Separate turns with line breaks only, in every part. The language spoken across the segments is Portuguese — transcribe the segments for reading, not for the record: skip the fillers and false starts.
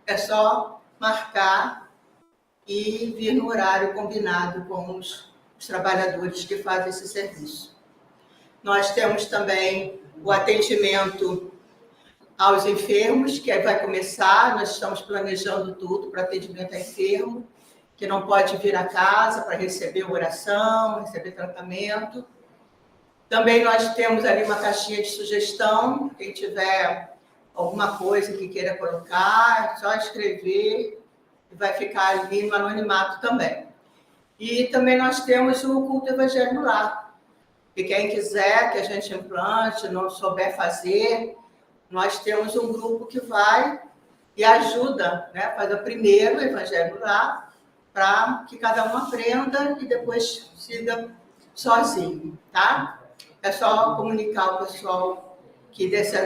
é só marcar e vir no horário combinado com os trabalhadores que fazem esse serviço. Nós temos também o atendimento aos enfermos, que vai começar, nós estamos planejando tudo para atendimento a enfermo, que não pode vir a casa para receber oração, receber tratamento. Também nós temos ali uma caixinha de sugestão, quem tiver alguma coisa que queira colocar, é só escrever e vai ficar ali no anonimato também. E também nós temos o culto evangélico no lar, que quem quiser que a gente implante, não souber fazer, nós temos um grupo que vai e ajuda, né, faz o primeiro evangelho lá, para que cada um aprenda e depois siga sozinho, tá? É só comunicar o pessoal que desse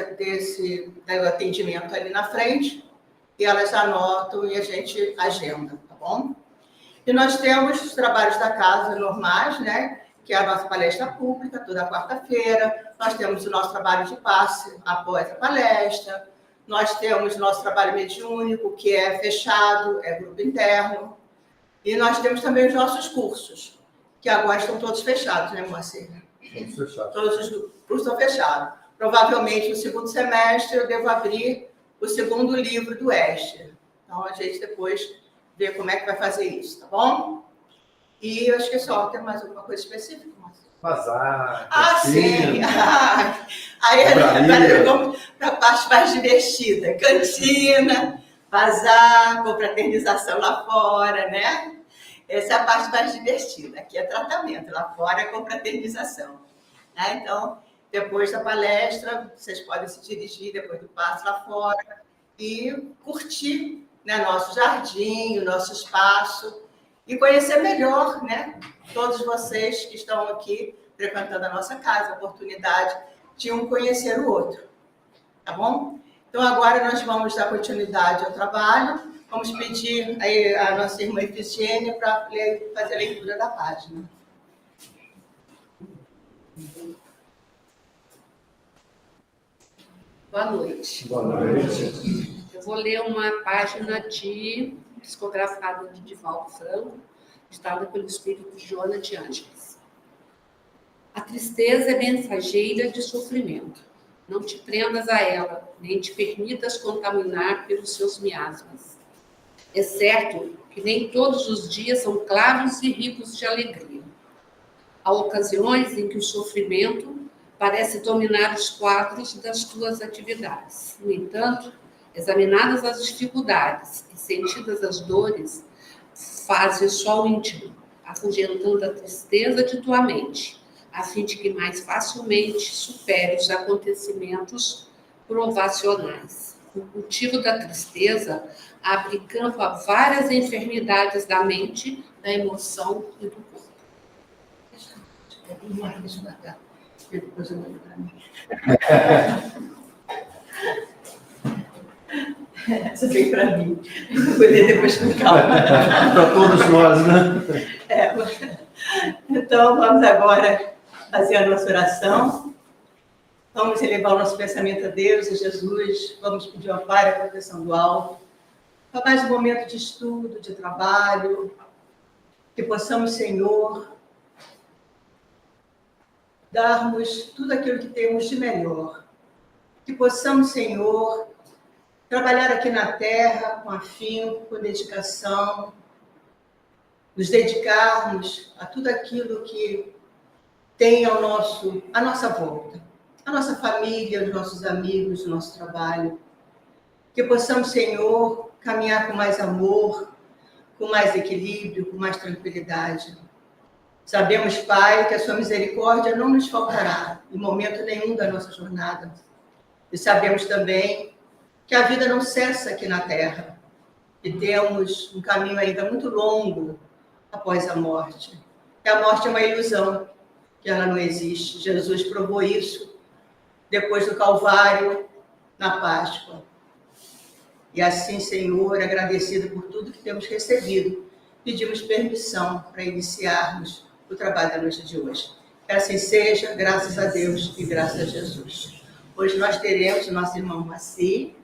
atendimento ali na frente, e elas anotam e a gente agenda, tá bom? E nós temos os trabalhos da casa normais, né? Que é a nossa palestra pública, toda quarta-feira. Nós temos o nosso trabalho de passe após a palestra. Nós temos o nosso trabalho mediúnico, que é fechado, é grupo interno. E nós temos também os nossos cursos, que agora estão todos fechados, né, Moacir?
Todos fechados.
Todos os cursos estão fechados. Provavelmente, no segundo semestre, eu devo abrir o segundo livro do Esther. Então, a gente depois vê como é que vai fazer isso, tá bom? E eu acho que é só. Tem mais alguma coisa específica, Moacir?
Bazar,
sim! Aí agora vamos para a parte mais divertida. Cantina, bazar, confraternização lá fora, né? Essa é a parte mais divertida. Aqui é tratamento, lá fora é confraternização. Né? Então, depois da palestra, vocês podem se dirigir depois do passo lá fora e curtir, né, nosso jardim, o nosso espaço e conhecer melhor, né, todos vocês que estão aqui frequentando a nossa casa, a oportunidade de um conhecer o outro. Tá bom? Então, agora nós vamos dar continuidade ao trabalho. Vamos pedir a nossa irmã Efigênia para fazer a leitura da página.
Boa noite.
Boa noite.
Eu vou ler uma página psicografada de Divaldo Franco, ditada pelo espírito de Joana de Ângeles. A tristeza é mensageira de sofrimento. Não te prendas a ela, nem te permitas contaminar pelos seus miasmas. É certo que nem todos os dias são claros e ricos de alegria. Há ocasiões em que o sofrimento parece dominar os quadros das tuas atividades. No entanto, examinadas as dificuldades e sentidas as dores, faze só o íntimo, afugentando a tristeza de tua mente, a fim de que mais facilmente supere os acontecimentos provacionais. O cultivo da tristeza abre campo a várias enfermidades da mente, da emoção e do corpo.
Deixa eu marcar. Depois eu mando para mim. Essa veio para mim. Vou poder depois com calma.
Para todos nós, né?
Então, vamos agora fazer a nossa oração. Vamos elevar o nosso pensamento a Deus, a Jesus. Vamos pedir ao Pai a proteção do alto. Para mais um momento de estudo, de trabalho. Que possamos, Senhor, darmos tudo aquilo que temos de melhor. Que possamos, Senhor, trabalhar aqui na terra com afinco, com dedicação, nos dedicarmos a tudo aquilo que tem a nossa volta, a nossa família, os nossos amigos, o nosso trabalho. Que possamos, Senhor, caminhar com mais amor, com mais equilíbrio, com mais tranquilidade. Sabemos, Pai, que a sua misericórdia não nos faltará em momento nenhum da nossa jornada. E sabemos também que a vida não cessa aqui na Terra. E temos um caminho ainda muito longo após a morte. E a morte é uma ilusão, que ela não existe. Jesus provou isso depois do Calvário, na Páscoa. E assim, Senhor, agradecido por tudo que temos recebido, pedimos permissão para iniciarmos o trabalho da noite de hoje. Que assim seja, graças a Deus e graças a Jesus. Hoje nós teremos o nosso irmão Moacir,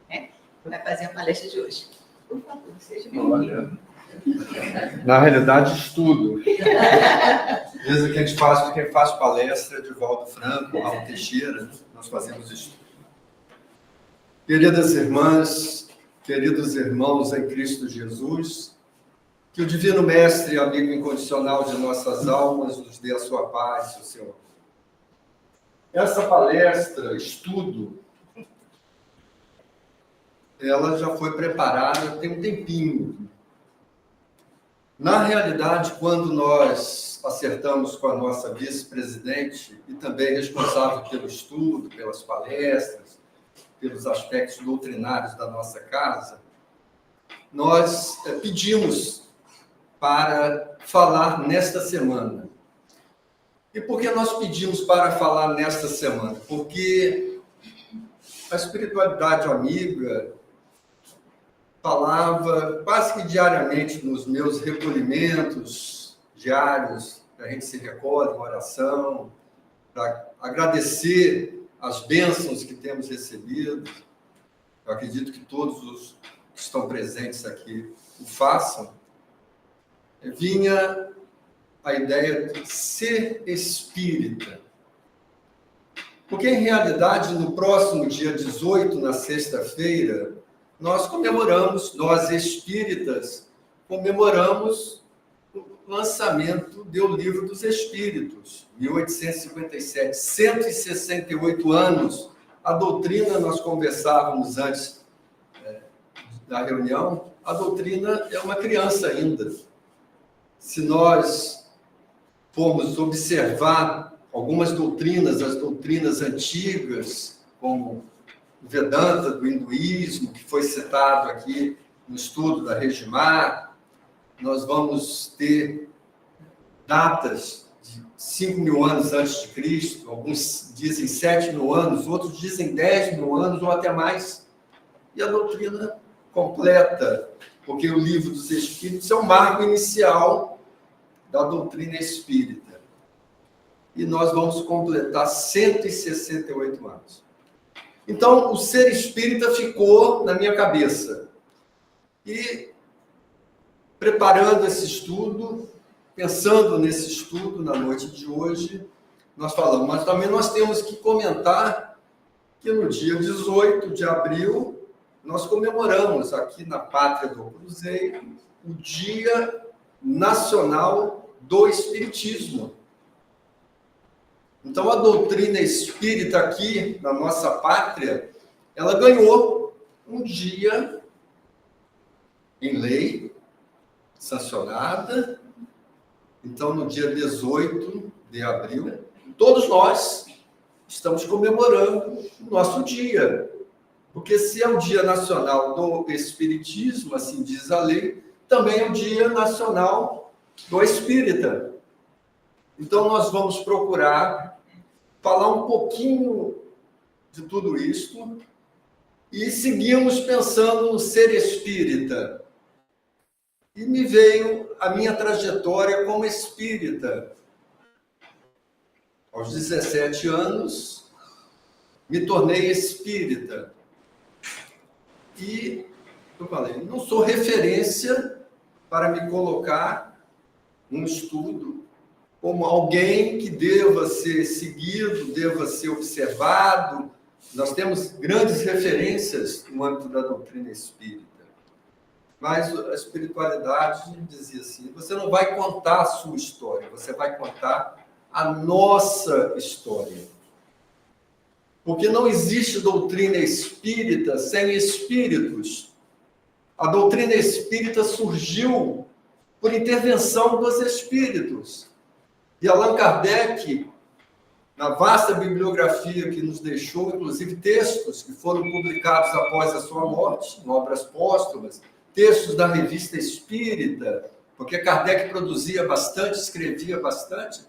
né, vai fazer a palestra de hoje. Por favor, seja bem-vindo.
Na realidade, estudo.
Mesmo que a gente faz, quem faz palestra, Divaldo Franco, Raul Teixeira, nós fazemos estudo. Queridas irmãs, queridos irmãos em Cristo Jesus, que o Divino Mestre, amigo incondicional de nossas almas, nos dê a sua paz, o seu amor. Essa palestra, estudo, ela já foi preparada tem um tempinho. Na realidade, quando nós acertamos com a nossa vice-presidente e também responsável pelo estudo, pelas palestras, pelos aspectos doutrinários da nossa casa, nós pedimos para falar nesta semana. E por que nós pedimos para falar nesta semana? Porque a espiritualidade amiga falava quase que diariamente nos meus recolhimentos diários, a gente se recolhe em oração, para agradecer as bênçãos que temos recebido. Eu acredito que todos os que estão presentes aqui o façam. Vinha a ideia de ser espírita. Porque, em realidade, no próximo dia 18, na sexta-feira, nós comemoramos, nós espíritas, comemoramos o lançamento do Livro dos Espíritos, 1857, 168 anos. A doutrina, nós conversávamos antes da reunião, a doutrina é uma criança ainda. Se nós formos observar algumas doutrinas, as doutrinas antigas, como o Vedanta do hinduísmo, que foi citado aqui no estudo da Regimar, nós vamos ter datas de 5.000 anos antes de Cristo, alguns dizem 7.000 anos, outros dizem 10.000 anos ou até mais. E a doutrina completa, porque o Livro dos Espíritos é o marco inicial da doutrina espírita. E nós vamos completar 168 anos. Então, o ser espírita ficou na minha cabeça. E, preparando esse estudo, pensando nesse estudo na noite de hoje, nós falamos, mas também nós temos que comentar que no dia 18 de abril, nós comemoramos aqui na Pátria do Cruzeiro o Dia Nacional do Espiritismo. Então, a doutrina espírita aqui, na nossa pátria, ela ganhou um dia em lei, sancionada. Então, no dia 18 de abril, todos nós estamos comemorando o nosso dia. Porque se é o Dia Nacional do Espiritismo, assim diz a lei, também é o Dia Nacional do Espírita. Então, nós vamos procurar falar um pouquinho de tudo isso e seguimos pensando no ser espírita. E me veio a minha trajetória como espírita. Aos 17 anos, me tornei espírita. E eu falei, não sou referência para me colocar num estudo como alguém que deva ser seguido, deva ser observado. Nós temos grandes referências no âmbito da doutrina espírita. Mas a espiritualidade dizia assim, você não vai contar a sua história, você vai contar a nossa história. Porque não existe doutrina espírita sem espíritos. A doutrina espírita surgiu por intervenção dos espíritos. E Allan Kardec, na vasta bibliografia que nos deixou, inclusive textos que foram publicados após a sua morte, em obras póstumas, textos da Revista Espírita, porque Kardec produzia bastante, escrevia bastante,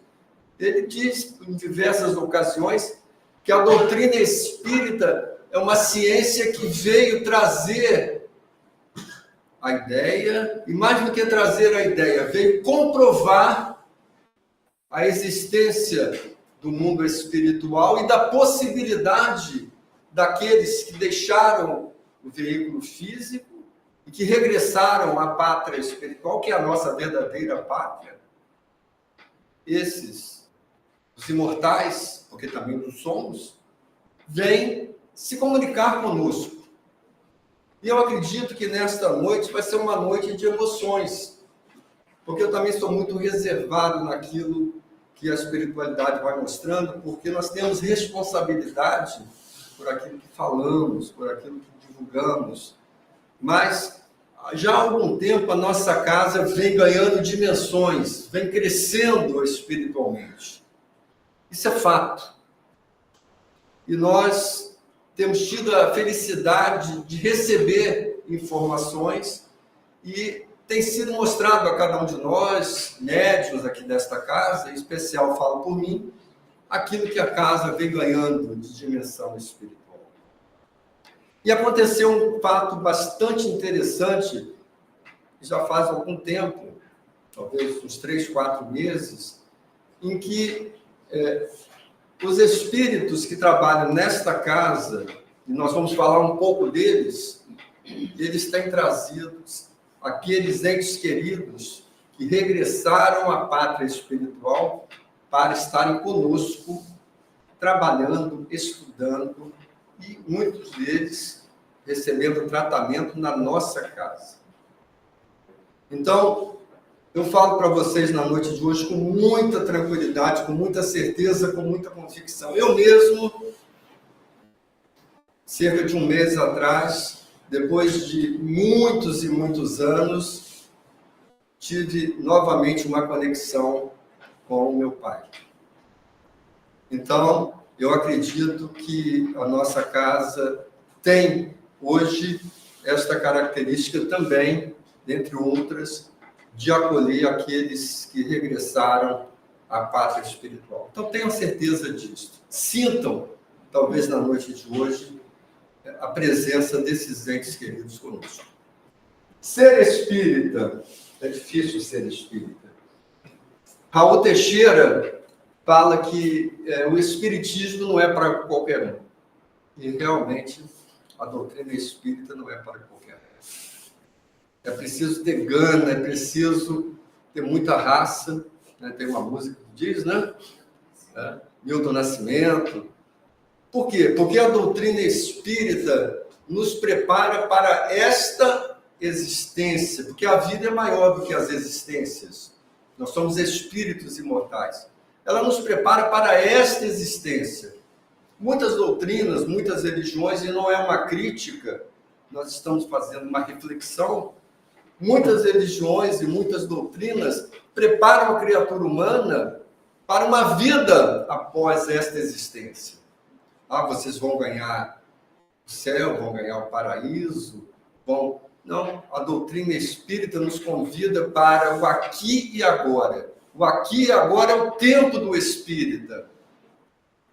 ele diz em diversas ocasiões que a doutrina espírita é uma ciência que veio trazer a ideia, e mais do que trazer a ideia, veio comprovar a existência do mundo espiritual e da possibilidade daqueles que deixaram o veículo físico e que regressaram à pátria espiritual, que é a nossa verdadeira pátria. Esses, os imortais, porque também não somos, vêm se comunicar conosco. E eu acredito que nesta noite vai ser uma noite de emoções, porque eu também sou muito reservado naquilo que a espiritualidade vai mostrando, porque nós temos responsabilidade por aquilo que falamos, por aquilo que divulgamos. Mas já há algum tempo a nossa casa vem ganhando dimensões, vem crescendo espiritualmente. Isso é fato. E nós temos tido a felicidade de receber informações e tem sido mostrado a cada um de nós, médiuns aqui desta casa, em especial falo por mim, aquilo que a casa vem ganhando de dimensão espiritual. E aconteceu um fato bastante interessante, já faz algum tempo, talvez uns 3, 4 meses, em que os espíritos que trabalham nesta casa, e nós vamos falar um pouco deles, eles têm trazido aqueles entes queridos que regressaram à pátria espiritual para estarem conosco, trabalhando, estudando, e muitos deles recebendo tratamento na nossa casa. Então, eu falo para vocês na noite de hoje com muita tranquilidade, com muita certeza, com muita convicção. Eu mesmo, cerca de um mês atrás, depois de muitos e muitos anos, tive novamente uma conexão com o meu pai. Então, eu acredito que a nossa casa tem hoje esta característica também, dentre outras, de acolher aqueles que regressaram à pátria espiritual. Então, tenham certeza disso. Sintam, talvez na noite de hoje, a presença desses entes queridos conosco. Ser espírita, é difícil ser espírita. Raul Teixeira fala que o espiritismo não é para qualquer um. E realmente a doutrina espírita não é para qualquer um. É preciso ter gana, é preciso ter muita raça. Né? Tem uma música que diz, né? Milton Nascimento. Por quê? Porque a doutrina espírita nos prepara para esta existência, porque a vida é maior do que as existências. Nós somos espíritos imortais. Ela nos prepara para esta existência. Muitas doutrinas, muitas religiões, e não é uma crítica, nós estamos fazendo uma reflexão. Muitas religiões e muitas doutrinas preparam a criatura humana para uma vida após esta existência. Vocês vão ganhar o céu, vão ganhar o paraíso, vão... Não, a doutrina espírita nos convida para o aqui e agora. O aqui e agora é o tempo do espírita.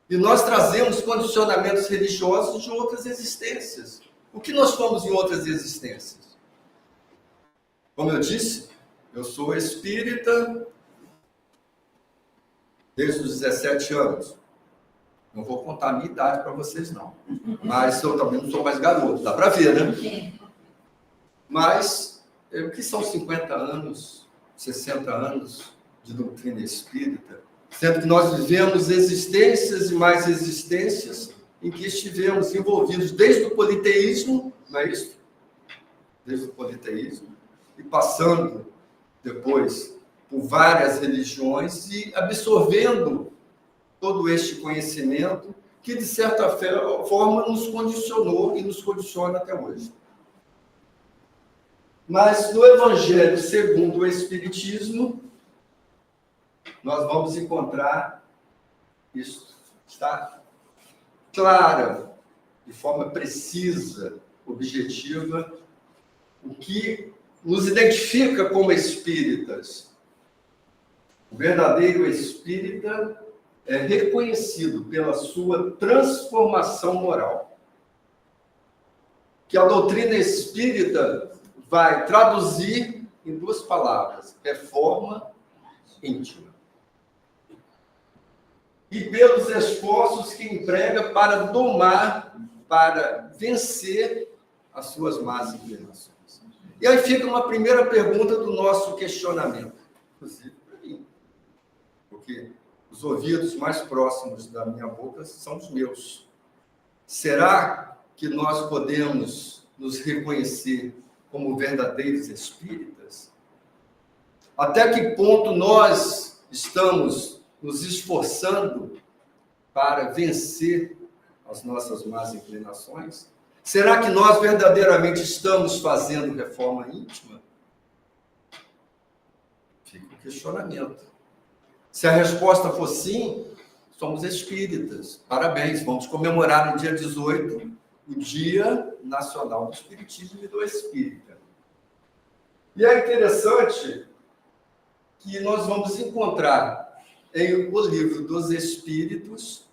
E nós trazemos condicionamentos religiosos de outras existências. O que nós fomos em outras existências? Como eu disse, eu sou espírita desde os 17 anos. Não vou contar a minha idade para vocês, não. Mas eu também não sou mais garoto, dá para ver, né? Mas, o que são 50 anos, 60 anos de doutrina espírita? Sendo que nós vivemos existências e mais existências em que estivemos envolvidos desde o politeísmo, não é isso? Desde o politeísmo, e passando depois por várias religiões e absorvendo todo este conhecimento que, de certa forma, nos condicionou e nos condiciona até hoje. Mas no Evangelho segundo o Espiritismo, nós vamos encontrar isso, está clara, de forma precisa, objetiva, o que nos identifica como espíritas. O verdadeiro espírita é reconhecido pela sua transformação moral, que a doutrina espírita vai traduzir em 2 palavras: reforma íntima. E pelos esforços que emprega para domar, para vencer as suas más inclinações. E aí fica uma primeira pergunta do nosso questionamento, inclusive para mim, porque os ouvidos mais próximos da minha boca são os meus. Será que nós podemos nos reconhecer como verdadeiros espíritas? Até que ponto nós estamos nos esforçando para vencer as nossas más inclinações? Será que nós verdadeiramente estamos fazendo reforma íntima? Fica o questionamento. Se a resposta for sim, somos espíritas. Parabéns, vamos comemorar no dia 18 o Dia Nacional do Espiritismo e do Espírita. E é interessante que nós vamos encontrar em o livro dos Espíritos,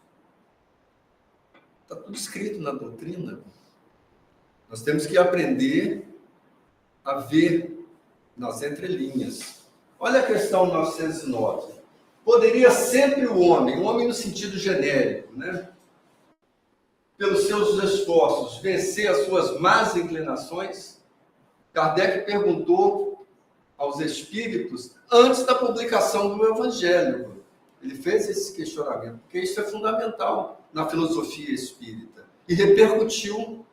está tudo escrito na doutrina. Nós temos que aprender a ver nas entrelinhas. Olha a questão 909. Poderia sempre o homem no sentido genérico, né? Pelos seus esforços, vencer as suas más inclinações? Kardec perguntou aos espíritos antes da publicação do Evangelho. Ele fez esse questionamento, porque isso é fundamental na filosofia espírita. E repercutiu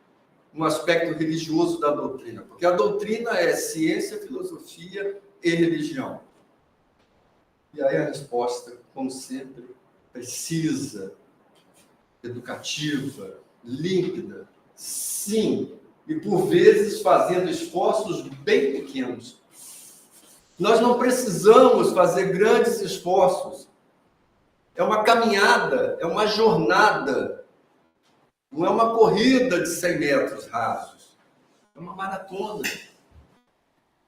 no aspecto religioso da doutrina, porque a doutrina é ciência, filosofia e religião. E aí a resposta, como sempre, precisa, educativa, límpida, sim, e por vezes fazendo esforços bem pequenos. Nós não precisamos fazer grandes esforços. É uma caminhada, é uma jornada. Não é uma corrida de 100 metros rasos. É uma maratona.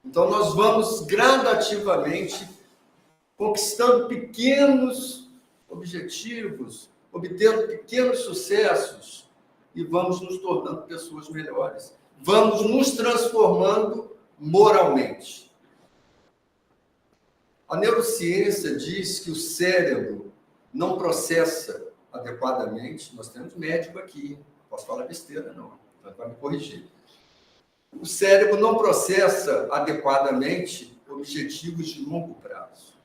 Então nós vamos gradativamente conquistando pequenos objetivos, obtendo pequenos sucessos e vamos nos tornando pessoas melhores. Vamos nos transformando moralmente. A neurociência diz que o cérebro não processa adequadamente. Nós temos médico aqui, posso falar besteira não, então vai me corrigir. O cérebro não processa adequadamente objetivos de longo prazo.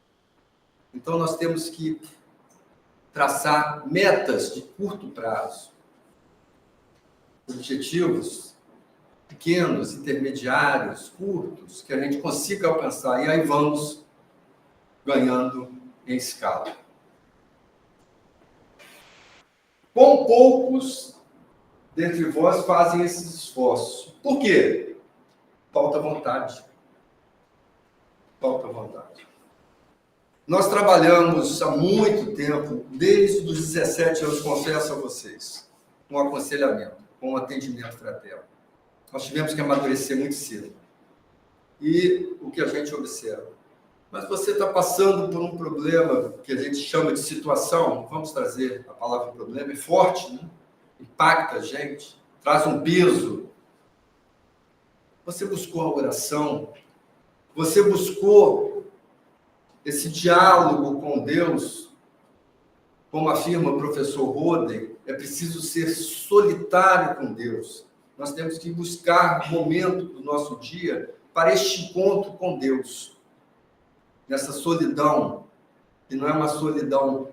Então nós temos que traçar metas de curto prazo, objetivos pequenos, intermediários, curtos, que a gente consiga alcançar, e aí vamos ganhando em escala. Com poucos dentre vós fazem esses esforços. Por quê? Falta vontade. Falta vontade. Nós trabalhamos há muito tempo, desde os 17 anos, confesso a vocês, com aconselhamento, com atendimento fraterno. Nós tivemos que amadurecer muito cedo. E o que a gente observa? Mas você está passando por um problema que a gente chama de situação, vamos trazer a palavra problema, é forte, né? Impacta a gente, traz um peso. Você buscou a oração, você buscou esse diálogo com Deus, como afirma o professor Roden, é preciso ser solitário com Deus. Nós temos que buscar momento do nosso dia para este encontro com Deus. Nessa solidão, que não é uma solidão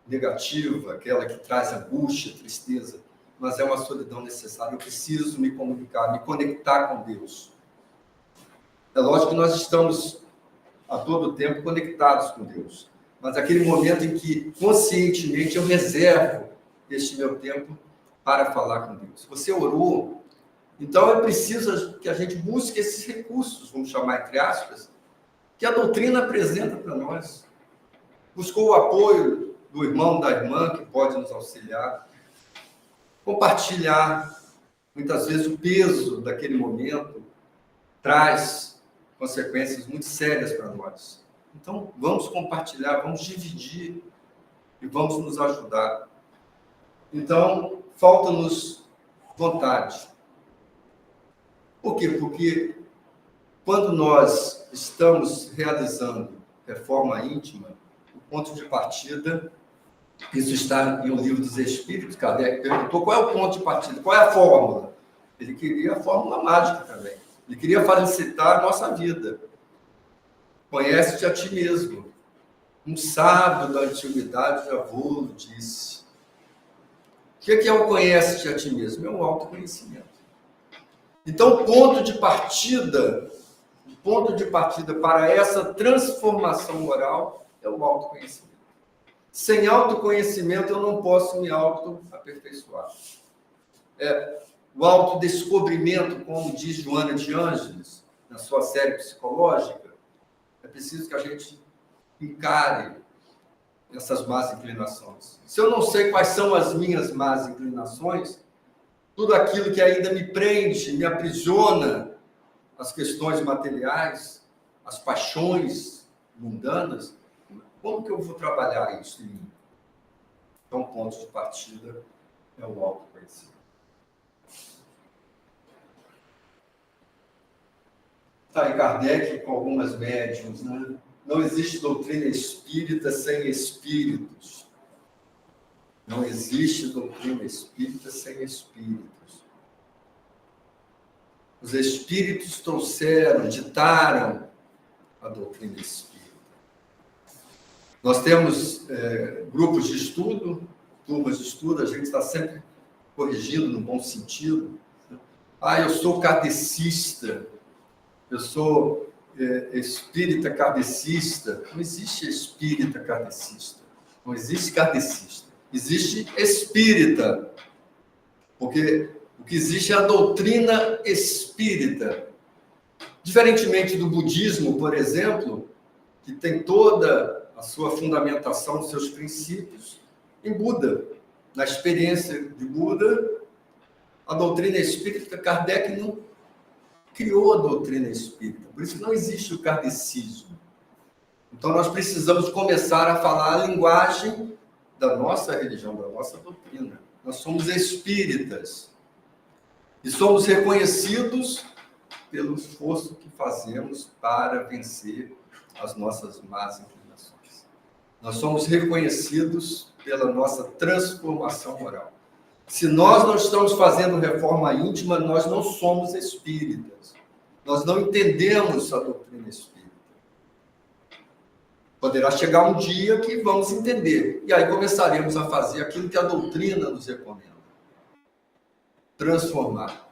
negativa, aquela que traz angústia, tristeza, mas é uma solidão necessária. Eu preciso me comunicar, me conectar com Deus. É lógico que nós estamos a todo tempo conectados com Deus, mas aquele momento em que conscientemente eu reservo este meu tempo para falar com Deus. Você orou, então é preciso que a gente busque esses recursos, vamos chamar entre aspas, que a doutrina apresenta para nós. Buscou o apoio do irmão, da irmã, que pode nos auxiliar. Compartilhar. Muitas vezes o peso daquele momento traz consequências muito sérias para nós. Então, vamos compartilhar, vamos dividir e vamos nos ajudar. Então, falta-nos vontade. Por quê? Porque quando nós estamos realizando reforma íntima, o ponto de partida, isso está em O Livro dos Espíritos, Kardec perguntou qual é o ponto de partida, qual é a fórmula? Ele queria a fórmula mágica também. Ele queria facilitar a nossa vida. Conhece-te a ti mesmo. Um sábio da antiguidade já vou disse. O que é o conhece-te a ti mesmo? É um autoconhecimento. Então, o ponto de partida para essa transformação moral é o autoconhecimento. Sem autoconhecimento, eu não posso me auto-aperfeiçoar. O autodescobrimento, como diz Joana de Ângeles, na sua série psicológica, é preciso que a gente encare essas más inclinações. Se eu não sei quais são as minhas más inclinações, tudo aquilo que ainda me prende, me aprisiona, as questões materiais, as paixões mundanas, como que eu vou trabalhar isso em mim? Então, o ponto de partida é o autoconhecimento. Está aí Kardec com algumas médiuns, né? Não existe doutrina espírita sem espíritos. Não existe doutrina espírita sem espíritos. Os espíritos trouxeram, ditaram a doutrina espírita. Nós temos grupos de estudo, turmas de estudo, a gente está sempre corrigindo no bom sentido. Eu sou kardecista, eu sou espírita kardecista. Não existe espírita kardecista, não existe kardecista, existe espírita, porque o que existe é a doutrina espírita. Diferentemente do budismo, por exemplo, que tem toda a sua fundamentação, os seus princípios em Buda. Na experiência de Buda, a doutrina espírita, Kardec não criou a doutrina espírita. Por isso não existe o kardecismo. Então nós precisamos começar a falar a linguagem da nossa religião, da nossa doutrina. Nós somos espíritas. E somos reconhecidos pelo esforço que fazemos para vencer as nossas más inclinações. Nós somos reconhecidos pela nossa transformação moral. Se nós não estamos fazendo reforma íntima, nós não somos espíritas. Nós não entendemos a doutrina espírita. Poderá chegar um dia que vamos entender. E aí começaremos a fazer aquilo que a doutrina nos recomenda. Transformar.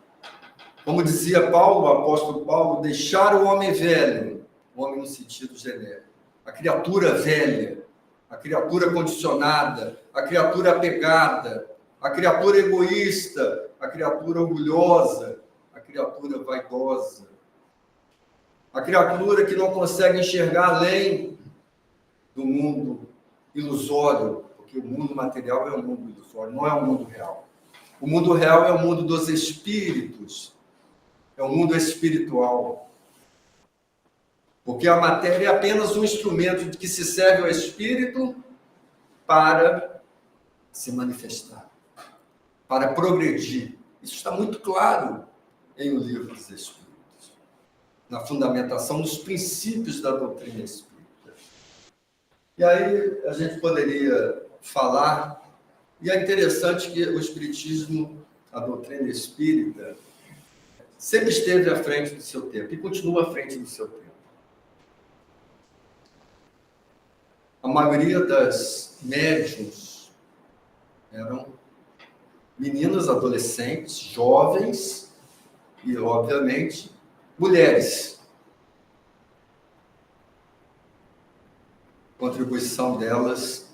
Como dizia Paulo, o apóstolo Paulo, deixar o homem velho, o homem no sentido genérico, a criatura velha, a criatura condicionada, a criatura apegada, a criatura egoísta, a criatura orgulhosa, a criatura vaidosa, a criatura que não consegue enxergar além do mundo ilusório, porque o mundo material é um mundo ilusório, não é um mundo real. O mundo real é o mundo dos espíritos, é o mundo espiritual. Porque a matéria é apenas um instrumento de que se serve ao espírito para se manifestar, para progredir. Isso está muito claro em O Livro dos Espíritos, na fundamentação dos princípios da doutrina espírita. E aí a gente poderia falar, e é interessante que o espiritismo, a doutrina espírita, sempre esteve à frente do seu tempo e continua à frente do seu tempo. A maioria das médiuns eram meninas, adolescentes, jovens e, obviamente, mulheres. A contribuição delas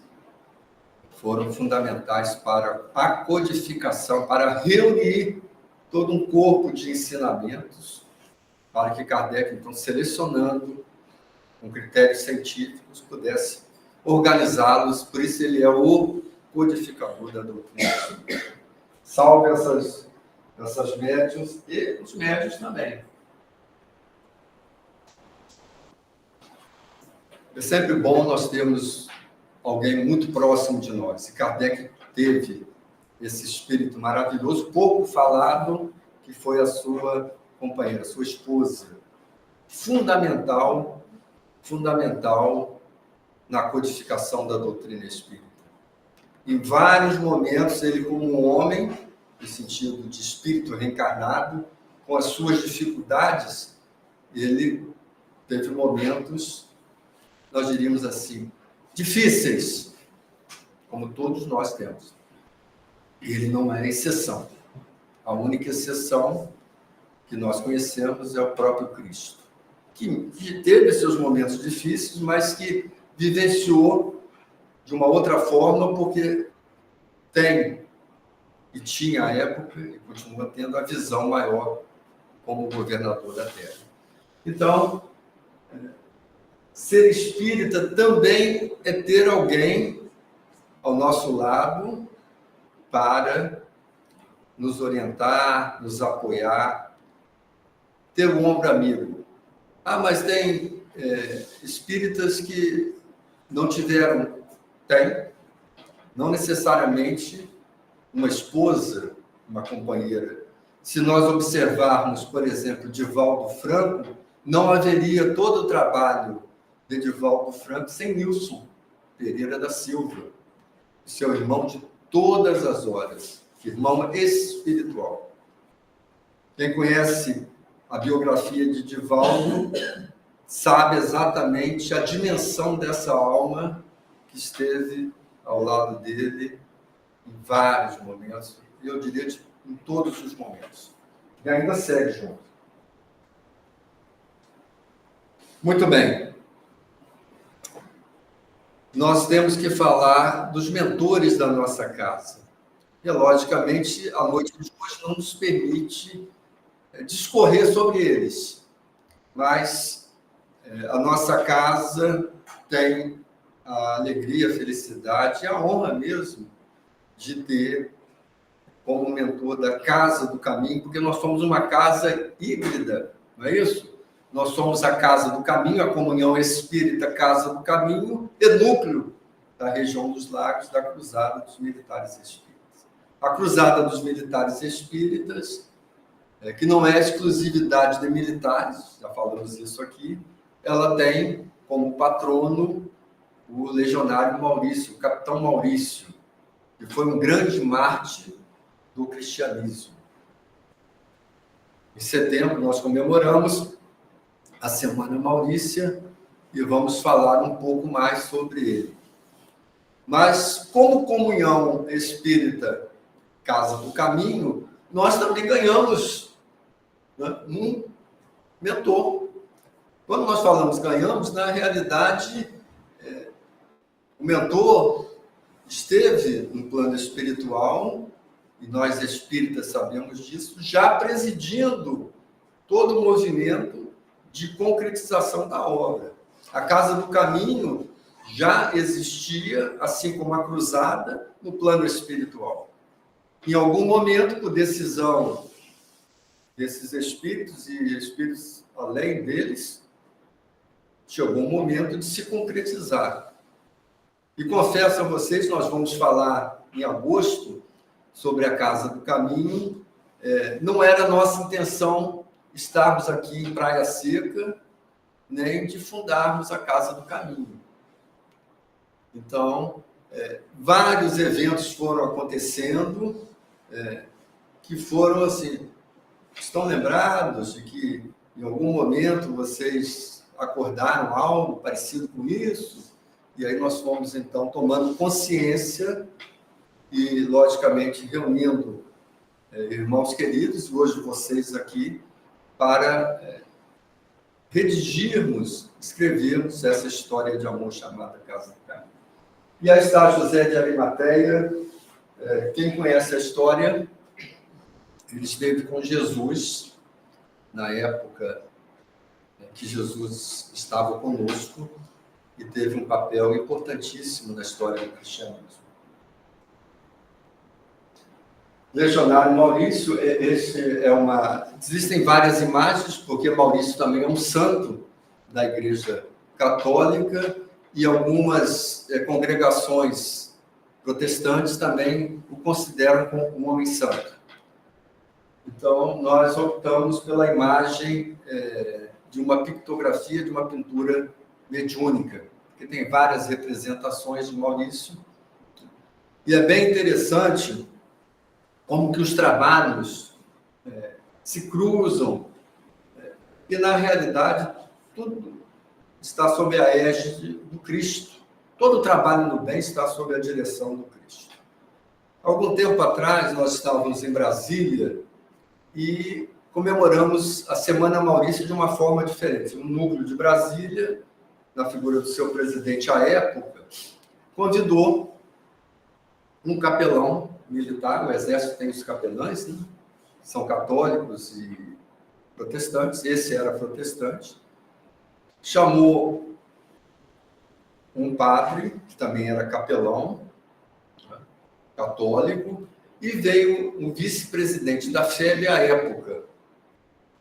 foram fundamentais para a codificação, para reunir todo um corpo de ensinamentos, para que Kardec, então, selecionando com critérios científicos, pudesse organizá-los. Por isso ele é o codificador da doutrina. Salve essas médiuns e os médiuns também. É sempre bom nós termos alguém muito próximo de nós. E Kardec teve esse espírito maravilhoso, pouco falado, que foi a sua companheira, a sua esposa. Fundamental na codificação da doutrina espírita. Em vários momentos, ele, como um homem, no sentido de espírito reencarnado, com as suas dificuldades, ele teve momentos, nós diríamos assim, difíceis, como todos nós temos. E ele não é exceção. A única exceção que nós conhecemos é o próprio Cristo, que teve seus momentos difíceis, mas que vivenciou de uma outra forma, porque tem e tinha à época, e continua tendo, a visão maior como governador da Terra. Então, ser espírita também é ter alguém ao nosso lado para nos orientar, nos apoiar, ter um ombro amigo. Ah, mas tem espíritas que não tiveram, tem, não necessariamente uma esposa, uma companheira. Se nós observarmos, por exemplo, Divaldo Franco, não haveria todo o trabalho de Divaldo Franco sem Nilson Pereira da Silva, seu irmão de todas as horas, irmão espiritual. Quem conhece a biografia de Divaldo sabe exatamente a dimensão dessa alma que esteve ao lado dele em vários momentos, eu diria em todos os momentos. E ainda segue junto. Muito bem. Nós temos que falar dos mentores da nossa casa. E, logicamente, a noite de hoje não nos permite discorrer sobre eles. Mas a nossa casa tem a alegria, a felicidade e a honra mesmo de ter como mentor da Casa do Caminho, porque nós somos uma casa híbrida, não é isso? Nós somos a Casa do Caminho, a Comunhão Espírita Casa do Caminho, e núcleo da região dos Lagos, da Cruzada dos Militares Espíritas. A Cruzada dos Militares Espíritas, que não é exclusividade de militares, já falamos isso aqui, ela tem como patrono o legionário Maurício, o capitão Maurício, que foi um grande mártir do cristianismo. Em setembro, nós comemoramos a Semana Maurícia e vamos falar um pouco mais sobre ele. Mas, como Comunhão Espírita Casa do Caminho, nós também ganhamos, né, um mentor. Quando nós falamos ganhamos, na realidade, o mentor esteve no plano espiritual, e nós espíritas sabemos disso, já presidindo todo o movimento de concretização da obra. A Casa do Caminho já existia, assim como a Cruzada, no plano espiritual. Em algum momento, por decisão desses espíritos e espíritos além deles, chegou um momento de se concretizar. E confesso a vocês, nós vamos falar em agosto sobre a Casa do Caminho. Não era nossa intenção estarmos aqui em Praia Seca, nem de fundarmos a Casa do Caminho. Então, vários eventos foram acontecendo, que foram assim, estão lembrados de que em algum momento vocês acordaram algo parecido com isso? E aí nós fomos, então, tomando consciência e, logicamente, reunindo irmãos queridos, hoje vocês aqui, para redigirmos, escrevermos essa história de amor chamada Casa do Caminho. E aí está José de Arimateia. Quem conhece a história, ele esteve com Jesus na época que Jesus estava conosco e teve um papel importantíssimo na história do cristianismo. Legionário Maurício, existem várias imagens, porque Maurício também é um santo da Igreja Católica e algumas congregações protestantes também o consideram como um homem santo. Então, nós optamos pela imagem de uma pictografia, de uma pintura mediúnica, que tem várias representações de Maurício. E é bem interessante como que os trabalhos se cruzam, e, na realidade, tudo está sob a égide do Cristo. Todo o trabalho no bem está sob a direção do Cristo. Algum tempo atrás, nós estávamos em Brasília e comemoramos a Semana Maurícia de uma forma diferente. Um núcleo de Brasília, na figura do seu presidente à época, convidou um capelão militar. O Exército tem os capelães, né? São católicos e protestantes. Esse era protestante. Chamou um padre, que também era capelão, católico, e veio um vice-presidente da FEB à época.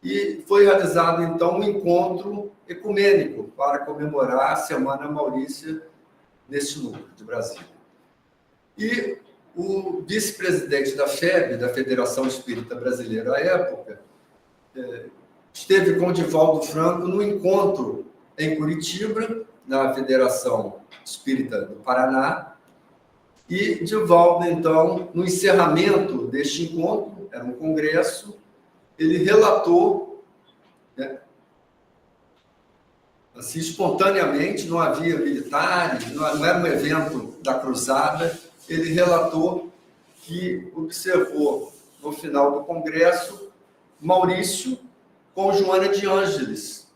E foi realizado, então, um encontro ecumênico para comemorar a Semana Maurícia neste núcleo de Brasília. E o vice-presidente da FEB, da Federação Espírita Brasileira à época, esteve com o Divaldo Franco no encontro em Curitiba, na Federação Espírita do Paraná, e Divaldo, então, no encerramento deste encontro, era um congresso, ele relatou, né, assim, espontaneamente, não havia militares, não era um evento da cruzada, ele relatou que observou, no final do congresso, Maurício com Joana de Ângeles,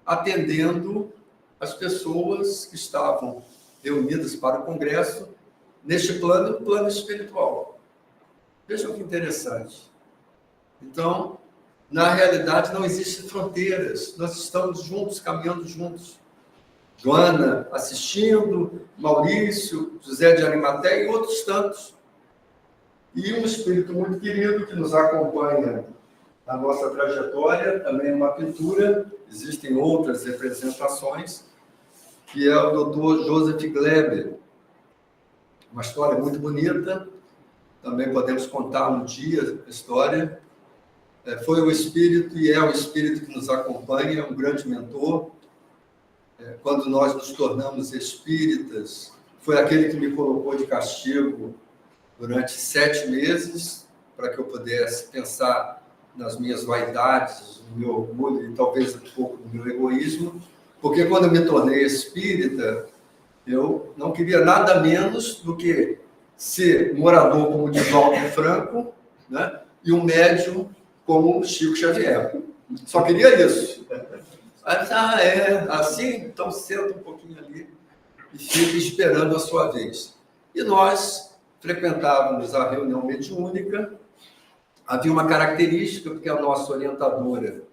atendendo as pessoas que estavam reunidas para o congresso, neste plano espiritual. Vejam que interessante. Então, na realidade, não existem fronteiras. Nós estamos juntos, caminhando juntos. Joana assistindo, Maurício, José de Arimateia e outros tantos. E um espírito muito querido que nos acompanha na nossa trajetória, também uma pintura, existem outras representações, que é o Dr. Joseph Gleber. Uma história muito bonita, também podemos contar um dia a história. Foi o espírito e é o espírito que nos acompanha, é um grande mentor. Quando nós nos tornamos espíritas, foi aquele que me colocou de castigo durante 7 meses, para que eu pudesse pensar nas minhas vaidades, no meu orgulho e talvez um pouco do meu egoísmo, porque quando eu me tornei espírita, eu não queria nada menos do que ser morador como Divaldo Franco, né, e um médium como Chico Xavier. Só queria isso. É assim? Então senta um pouquinho ali e fica esperando a sua vez. E nós frequentávamos a reunião mediúnica. Havia uma característica, porque a nossa orientadora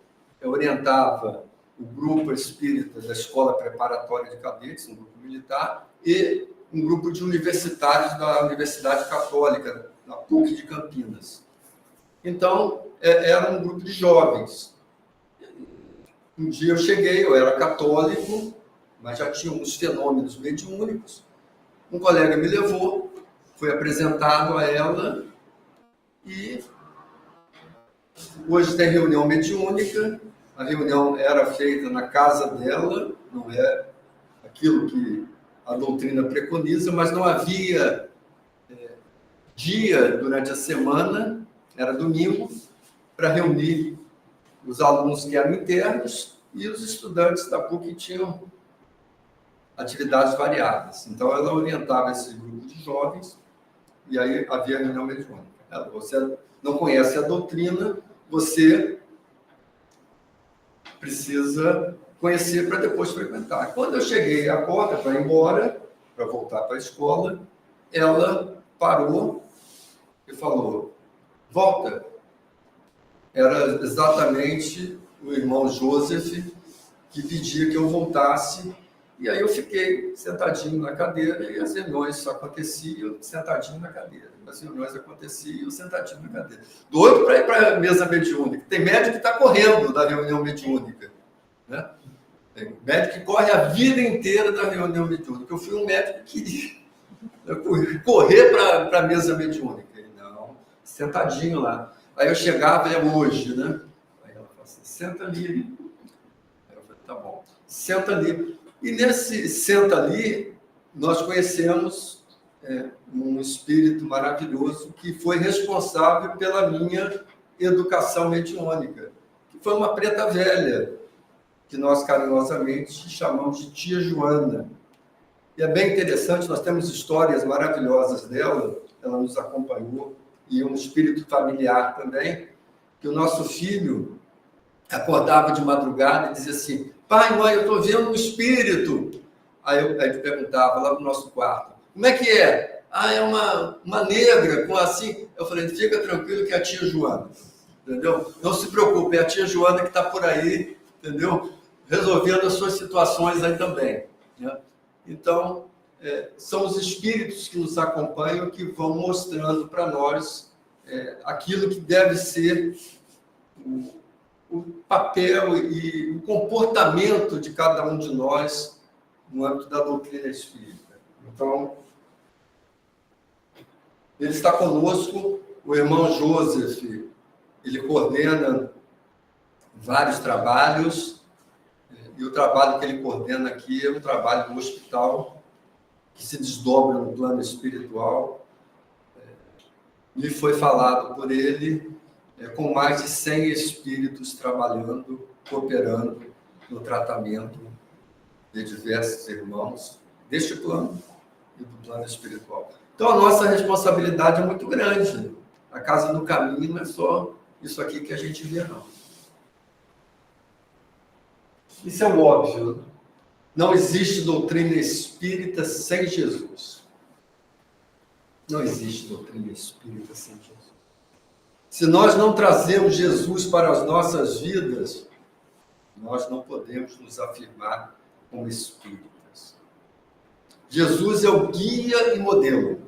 orientava o grupo espírita da Escola Preparatória de Cadetes, um grupo militar, e um grupo de universitários da Universidade Católica, na PUC de Campinas. Então, era um grupo de jovens. Um dia eu cheguei, eu era católico, mas já tinha uns fenômenos mediúnicos. Um colega me levou, foi apresentado a ela, e hoje tem reunião mediúnica. A reunião era feita na casa dela, não é aquilo que a doutrina preconiza, mas não havia dia durante a semana, era domingo, para reunir os alunos que eram internos e os estudantes da PUC tinham atividades variadas. Então, ela orientava esse grupo de jovens e aí havia reunião mediúnica. Você não conhece a doutrina, você precisa conhecer para depois frequentar. Quando eu cheguei à porta para ir embora, para voltar para a escola, ela parou e falou: volta. Era exatamente o irmão Joseph que pedia que eu voltasse. E aí eu fiquei sentadinho na cadeira e as reuniões aconteciam sentadinho na cadeira. As reuniões aconteciam sentadinho na cadeira. Doido para ir para a mesa mediúnica. Tem médico que está correndo da reunião mediúnica, né? Tem médico que corre a vida inteira da reunião mediúnica. Eu fui um médico que queria correr para a mesa mediúnica. Não, sentadinho lá. Aí eu chegava, é hoje, né? Aí ela falou assim: senta ali. Aí eu falei: tá bom, senta ali. E nesse senta ali, nós conhecemos um espírito maravilhoso que foi responsável pela minha educação mediúnica, que foi uma preta velha, que nós carinhosamente chamamos de tia Joana. E é bem interessante, nós temos histórias maravilhosas dela, ela nos acompanhou, e um espírito familiar também, que o nosso filho acordava de madrugada e dizia assim: pai, mãe, eu estou vendo um espírito. Aí eu perguntava lá no nosso quarto: como é que é? Ah, é uma negra com assim. Eu falei: fica tranquilo que é a tia Joana, entendeu? Não se preocupe, é a tia Joana que está por aí, entendeu? Resolvendo as suas situações aí também, né? Então, são os espíritos que nos acompanham que vão mostrando para nós aquilo que deve ser o papel e o comportamento de cada um de nós no âmbito da doutrina espírita. Então, ele está conosco, o irmão Joseph, ele coordena vários trabalhos, e o trabalho que ele coordena aqui é um trabalho no hospital, que se desdobra no plano espiritual. Me foi falado por ele, com mais de 100 espíritos trabalhando, cooperando no tratamento de diversos irmãos deste plano e do plano espiritual. Então, a nossa responsabilidade é muito grande. A Casa do Caminho não é só isso aqui que a gente vê, não. Isso é o óbvio. Não existe doutrina espírita sem Jesus. Não existe doutrina espírita sem Jesus. Se nós não trazemos Jesus para as nossas vidas, nós não podemos nos afirmar como espíritas. Jesus é o guia e modelo.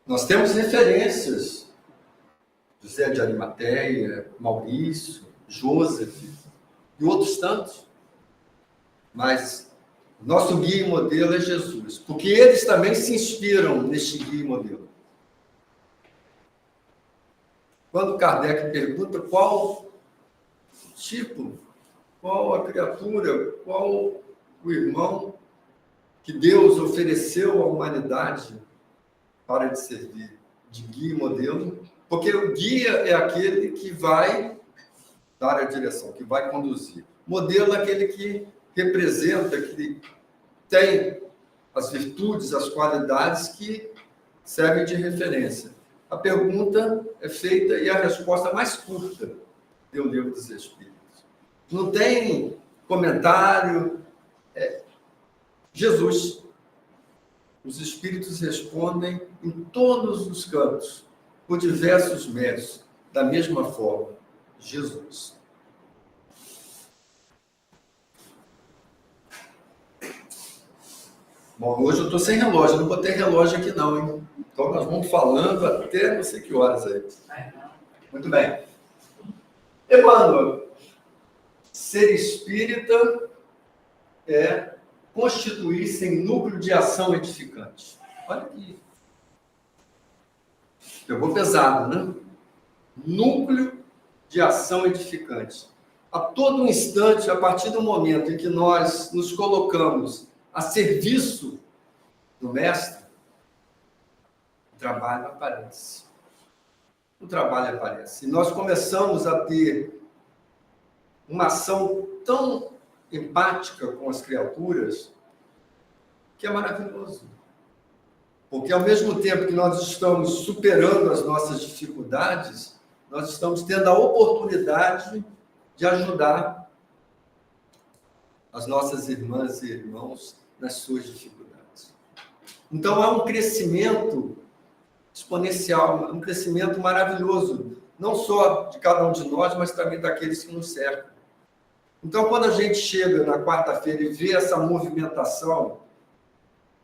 Nós temos referências: José de Arimateia, Maurício, Joseph e outros tantos. Mas nosso guia e modelo é Jesus, porque eles também se inspiram neste guia e modelo. Quando Kardec pergunta qual tipo, qual a criatura, qual o irmão que Deus ofereceu à humanidade para lhe servir de guia e modelo, porque o guia é aquele que vai dar a direção, que vai conduzir. Modelo é aquele que representa, que tem as virtudes, as qualidades que servem de referência. A pergunta é feita e a resposta mais curta do Livro dos Espíritos. Não tem comentário. Jesus. Os Espíritos respondem em todos os cantos, por diversos meios, da mesma forma. Jesus. Bom, hoje eu estou sem relógio, não botei relógio aqui não, hein? Então nós vamos falando até não sei que horas aí. Muito bem. Emmanuel, ser espírita é constituir-se em núcleo de ação edificante. Olha aqui. Pegou pesado, né? Núcleo de ação edificante. A todo instante, a partir do momento em que nós nos colocamos a serviço do Mestre, o trabalho aparece. O trabalho aparece. E nós começamos a ter uma ação tão empática com as criaturas que é maravilhoso. Porque, ao mesmo tempo que nós estamos superando as nossas dificuldades, nós estamos tendo a oportunidade de ajudar as nossas irmãs e irmãos nas suas dificuldades. Então, há um crescimento exponencial, um crescimento maravilhoso, não só de cada um de nós, mas também daqueles que nos cercam. Então, quando a gente chega na quarta-feira e vê essa movimentação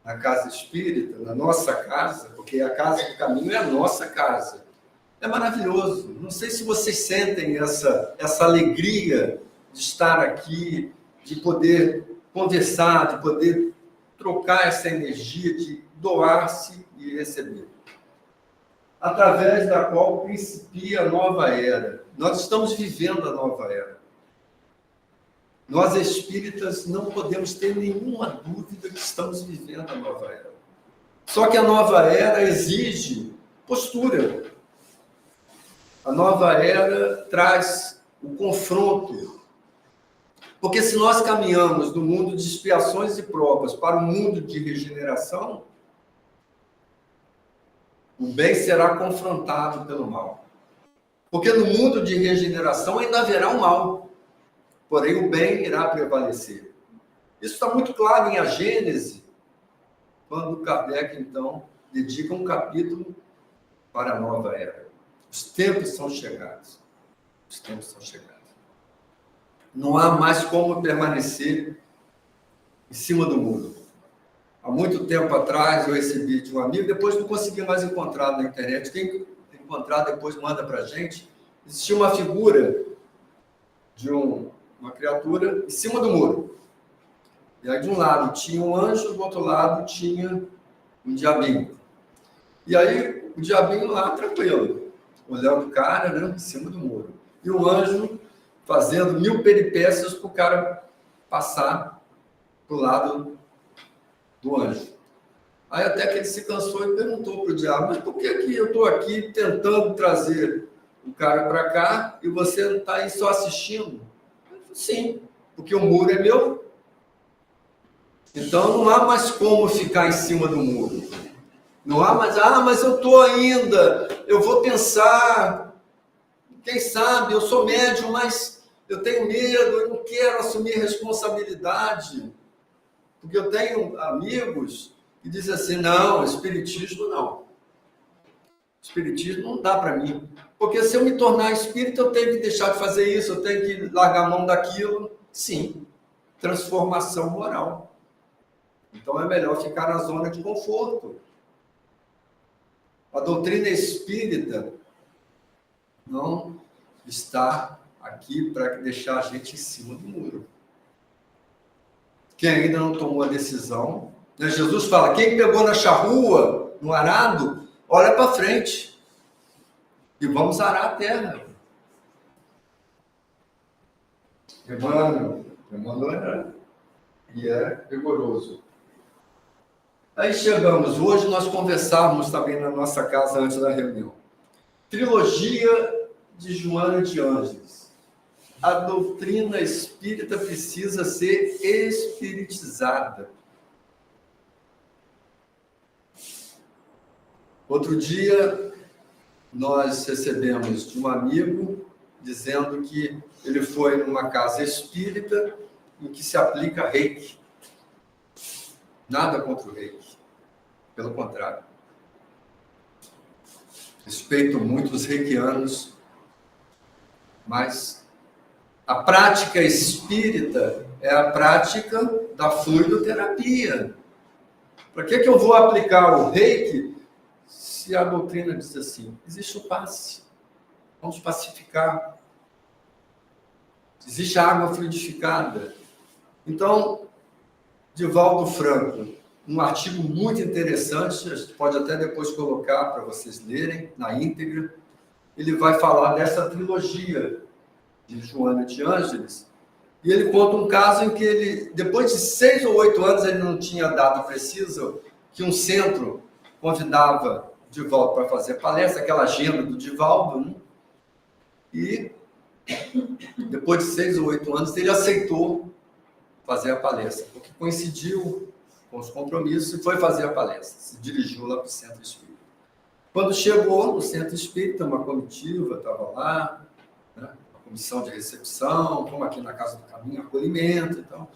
na casa espírita, na nossa casa, porque a Casa do Caminho é a nossa casa, é maravilhoso. Não sei se vocês sentem essa alegria de estar aqui, de poder conversar, de poder trocar essa energia, de doar-se e receber. Através da qual principia a nova era. Nós estamos vivendo a nova era. Nós, espíritas, não podemos ter nenhuma dúvida que estamos vivendo a nova era. Só que a nova era exige postura. A nova era traz o confronto. Porque se nós caminhamos do mundo de expiações e provas para o mundo de regeneração, o bem será confrontado pelo mal. Porque no mundo de regeneração ainda haverá o mal, porém o bem irá prevalecer. Isso está muito claro em A Gênese, quando Kardec, então, dedica um capítulo para a nova era. Os tempos são chegados. Os tempos são chegados. Não há mais como permanecer em cima do muro. Há muito tempo atrás eu recebi de um amigo, depois não consegui mais encontrar na internet. Quem encontrar depois manda para a gente. Existia uma figura de uma criatura em cima do muro. E aí de um lado tinha um anjo, do outro lado tinha um diabinho. E aí o diabinho lá tranquilo, olhando o cara, né, em cima do muro. E o anjo fazendo 1000 peripécias para o cara passar para o lado do anjo. Aí até que ele se cansou e perguntou para o diabo, mas por que eu estou aqui tentando trazer o cara para cá e você não está aí só assistindo? Ele falou, sim, porque o muro é meu. Então não há mais como ficar em cima do muro. Não há mais, mas eu estou ainda, eu vou pensar, quem sabe, eu sou médium, mas eu tenho medo, eu não quero assumir responsabilidade. Porque eu tenho amigos que dizem assim, não, espiritismo não. Espiritismo não dá para mim. Porque se eu me tornar espírita, eu tenho que deixar de fazer isso, eu tenho que largar a mão daquilo. Sim, transformação moral. Então é melhor ficar na zona de conforto. A doutrina espírita não está aqui para deixar a gente em cima do muro. Quem ainda não tomou a decisão, né? Jesus fala, quem pegou na charrua, no arado, olha para frente e vamos arar a terra. Emmanuel é rigoroso. Aí chegamos, hoje nós conversávamos também na nossa casa antes da reunião. Trilogia de Joana de Ângeles. A doutrina espírita precisa ser espiritizada. Outro dia, nós recebemos de um amigo dizendo que ele foi numa casa espírita em que se aplica reiki. Nada contra o reiki. Pelo contrário. Respeito muito os reikianos, mas a prática espírita é a prática da fluidoterapia. Para que eu vou aplicar o reiki se a doutrina diz assim? Existe o passe. Vamos pacificar. Existe a água fluidificada. Então, Divaldo Franco, um artigo muito interessante, a gente pode até depois colocar para vocês lerem na íntegra, ele vai falar dessa trilogia de Joana de Ângeles, e ele conta um caso em que ele, depois de 6 ou 8 anos, ele não tinha dado preciso, que um centro convidava Divaldo para fazer palestra, aquela agenda do Divaldo, né? E depois de 6 ou 8 anos, ele aceitou fazer a palestra, porque coincidiu com os compromissos e foi fazer a palestra, se dirigiu lá para o Centro Espírita. Quando chegou no Centro Espírita, uma comitiva estava lá, né? Comissão de recepção, como aqui na Casa do Caminho, acolhimento. Então.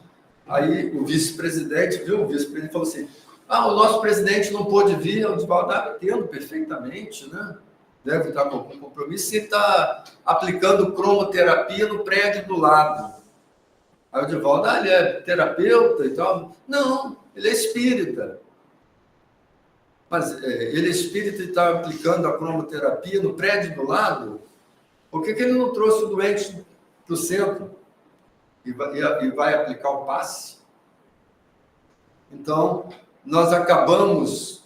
Aí o vice-presidente, viu? O vice-presidente falou assim, o nosso presidente não pôde vir, o Divaldo entendo perfeitamente, né? Deve estar com algum compromisso, e está aplicando cromoterapia no prédio do lado. Aí o Divaldo, ele é terapeuta e tal. Não, ele é espírita. Mas ele é espírita e está aplicando a cromoterapia no prédio do lado? Por que ele não trouxe o doente para o centro e vai aplicar o passe? Então, nós acabamos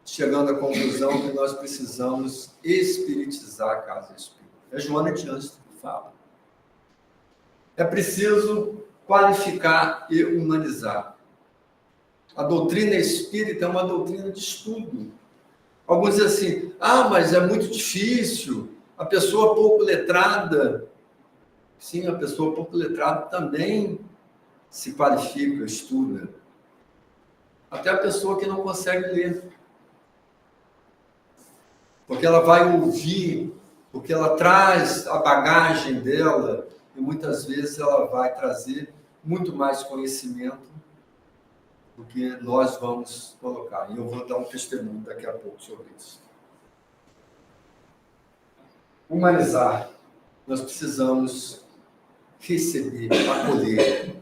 chegando à conclusão que nós precisamos espiritizar a casa espírita. É Joana de Ângeles que fala. É preciso qualificar e humanizar. A doutrina espírita é uma doutrina de estudo. Alguns dizem assim, mas é muito difícil, a pessoa pouco letrada. Sim, a pessoa pouco letrada também se qualifica, estuda. Até a pessoa que não consegue ler. Porque ela vai ouvir, porque ela traz a bagagem dela, e muitas vezes ela vai trazer muito mais conhecimento do que nós vamos colocar. E eu vou dar um testemunho daqui a pouco sobre isso. Humanizar. Nós precisamos receber, acolher.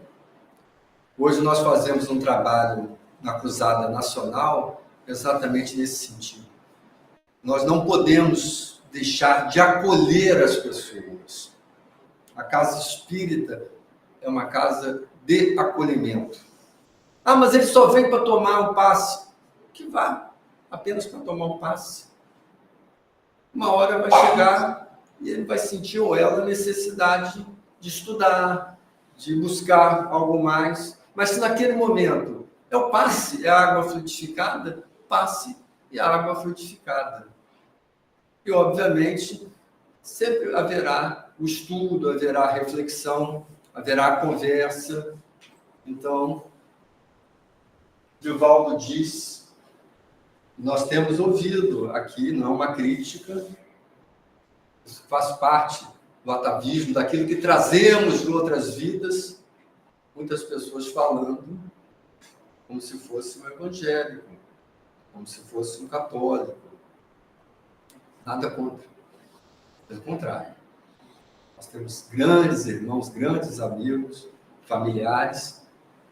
Hoje nós fazemos um trabalho na Cruzada Nacional exatamente nesse sentido. Nós não podemos deixar de acolher as pessoas. A casa espírita é uma casa de acolhimento. Mas ele só vem para tomar um passe. Que vá, apenas para tomar um passe. Uma hora vai chegar e ele vai sentir ou ela a necessidade de estudar, de buscar algo mais. Mas se naquele momento é o passe, é a água frutificada, passe e a água frutificada. E, obviamente, sempre haverá o estudo, haverá a reflexão, haverá a conversa. Então, Divaldo diz, nós temos ouvido aqui, não é uma crítica, isso faz parte do atavismo, daquilo que trazemos de outras vidas, muitas pessoas falando como se fosse um evangélico, como se fosse um católico. Nada contra. Pelo contrário. Nós temos grandes irmãos, grandes amigos, familiares,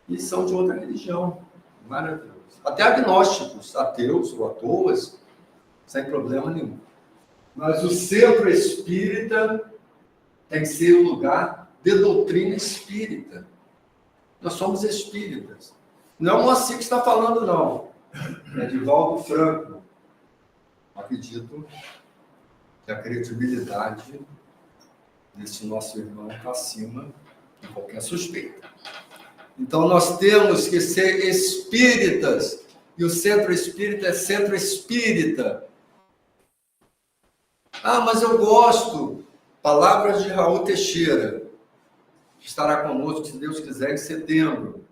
e são de outra religião. Maravilhoso. Até agnósticos, ateus ou atoas, sem problema nenhum. Mas o centro espírita tem que ser um lugar de doutrina espírita. Nós somos espíritas. Não é o Moacir que está falando, não. É Divaldo Franco. Acredito que a credibilidade desse nosso irmão está acima de qualquer suspeita. Então, nós temos que ser espíritas, e o centro espírita é centro espírita. Mas eu gosto. Palavras de Raul Teixeira, que estará conosco, se Deus quiser, em setembro.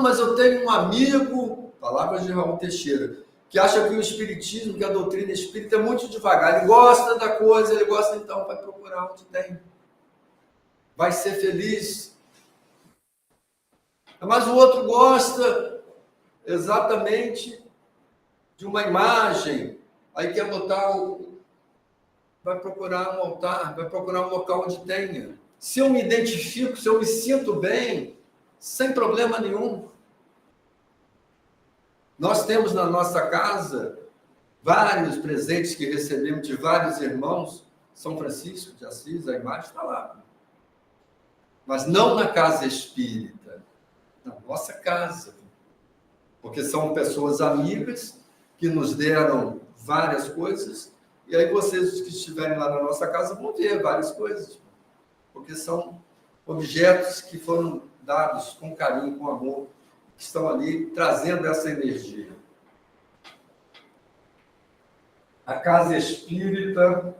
Mas eu tenho um amigo, palavras de Raul Teixeira, que acha que o espiritismo, que a doutrina espírita é muito devagar. Ele gosta da coisa, ele gosta, então vai procurar onde tem. Vai ser feliz. Mas o outro gosta exatamente de uma imagem. Aí quer botar, vai procurar um altar, vai procurar um local onde tenha. Se eu me identifico, se eu me sinto bem, sem problema nenhum. Nós temos na nossa casa vários presentes que recebemos de vários irmãos. São Francisco de Assis, a imagem está lá. Mas não na casa espírita, na nossa casa. Porque são pessoas amigas que nos deram várias coisas. E aí vocês que estiverem lá na nossa casa vão ver várias coisas. Porque são objetos que foram dados com carinho, com amor, que estão ali trazendo essa energia. A casa espírita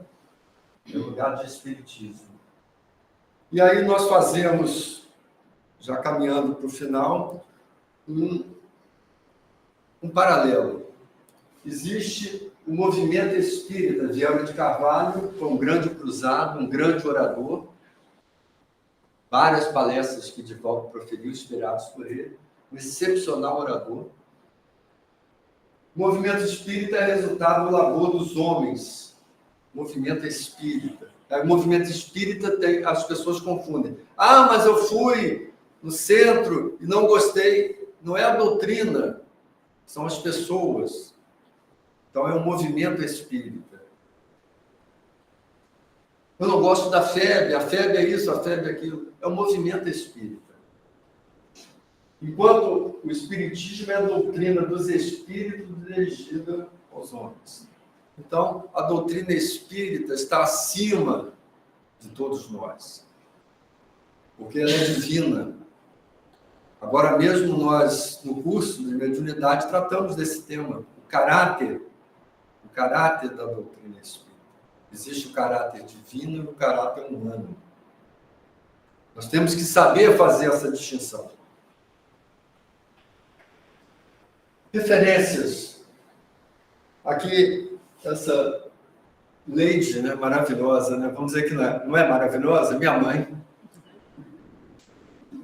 é lugar de espiritismo. E aí nós fazemos, já caminhando para o final, um paralelo. Existe o movimento espírita de Hélio de Carvalho, foi um grande cruzado, um grande orador, várias palestras que Divaldo proferiu, inspirados por ele, um excepcional orador. O movimento espírita é resultado do labor dos homens. O movimento espírita. O movimento espírita as pessoas confundem. Mas eu fui no centro e não gostei. Não é a doutrina, são as pessoas. Então é um movimento espírita. Eu não gosto da FEB, a FEB é isso, a FEB é aquilo. É um movimento espírita. Enquanto o espiritismo é a doutrina dos espíritos dirigida aos homens. Então, a doutrina espírita está acima de todos nós. Porque ela é divina. Agora mesmo nós, no curso de mediunidade, tratamos desse tema, o caráter da doutrina espírita. Existe o caráter divino e o caráter humano. Nós temos que saber fazer essa distinção. Referências. Aqui, essa Leide, né, maravilhosa, né? Vamos dizer que não é maravilhosa? Minha mãe.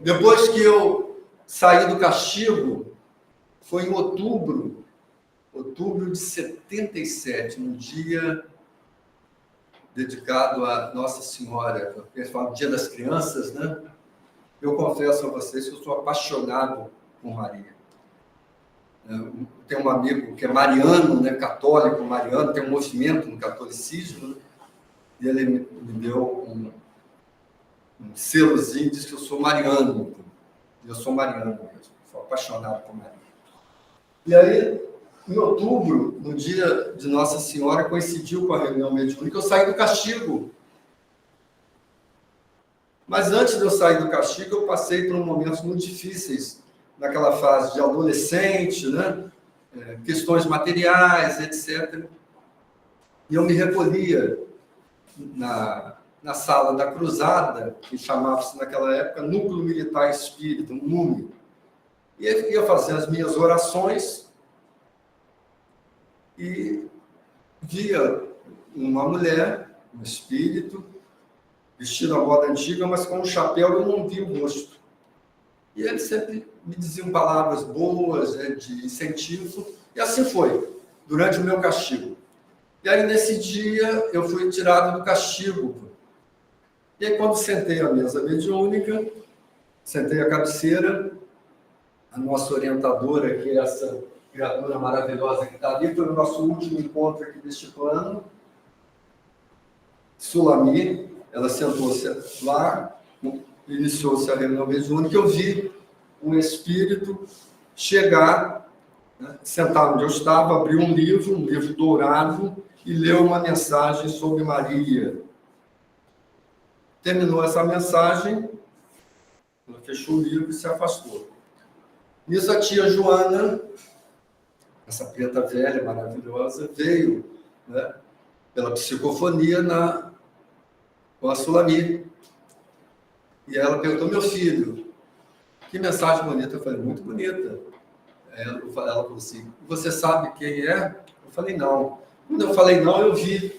Depois que eu saí do castigo, foi em outubro de 77, um dia dedicado a Nossa Senhora, porque eles falam Dia das Crianças, né? Eu confesso a vocês que eu sou apaixonado por Maria. Tem um amigo que é mariano, né, católico mariano, tem um movimento no catolicismo, né, e ele me deu um selozinho, diz que eu sou mariano. Eu sou mariano mesmo, sou apaixonado por Maria. E aí, em outubro, no dia de Nossa Senhora, coincidiu com a reunião mediúnica, eu saí do castigo. Mas antes de eu sair do castigo, eu passei por momentos muito difíceis, naquela fase de adolescente, né? Questões materiais, etc. E eu me recolhia na sala da Cruzada, que chamava-se naquela época Núcleo Militar Espírita, um NUME. E eu ia fazer as minhas orações e via uma mulher, um espírito, vestido à moda antiga, mas com um chapéu, eu não via o rosto. E eles sempre me diziam palavras boas, né, de incentivo, e assim foi, durante o meu castigo. E aí, nesse dia, eu fui tirado do castigo. E aí, quando sentei à mesa mediúnica, sentei à cabeceira, a nossa orientadora, que é essa criatura maravilhosa que está ali, foi o nosso último encontro aqui deste plano, Sulami, ela sentou-se lá, iniciou-se a reunião mediúnica, eu vi um espírito chegar, né, sentar onde eu estava, abrir um livro dourado, e leu uma mensagem sobre Maria. Terminou essa mensagem, ela fechou o livro e se afastou. Nisso a tia Joana, essa preta velha, maravilhosa, veio, né, pela psicofonia com a Sulami. E ela perguntou, meu filho, que mensagem bonita. Eu falei, muito bonita. Ela falou assim, você sabe quem é? Eu falei, não. Quando eu falei não, eu vi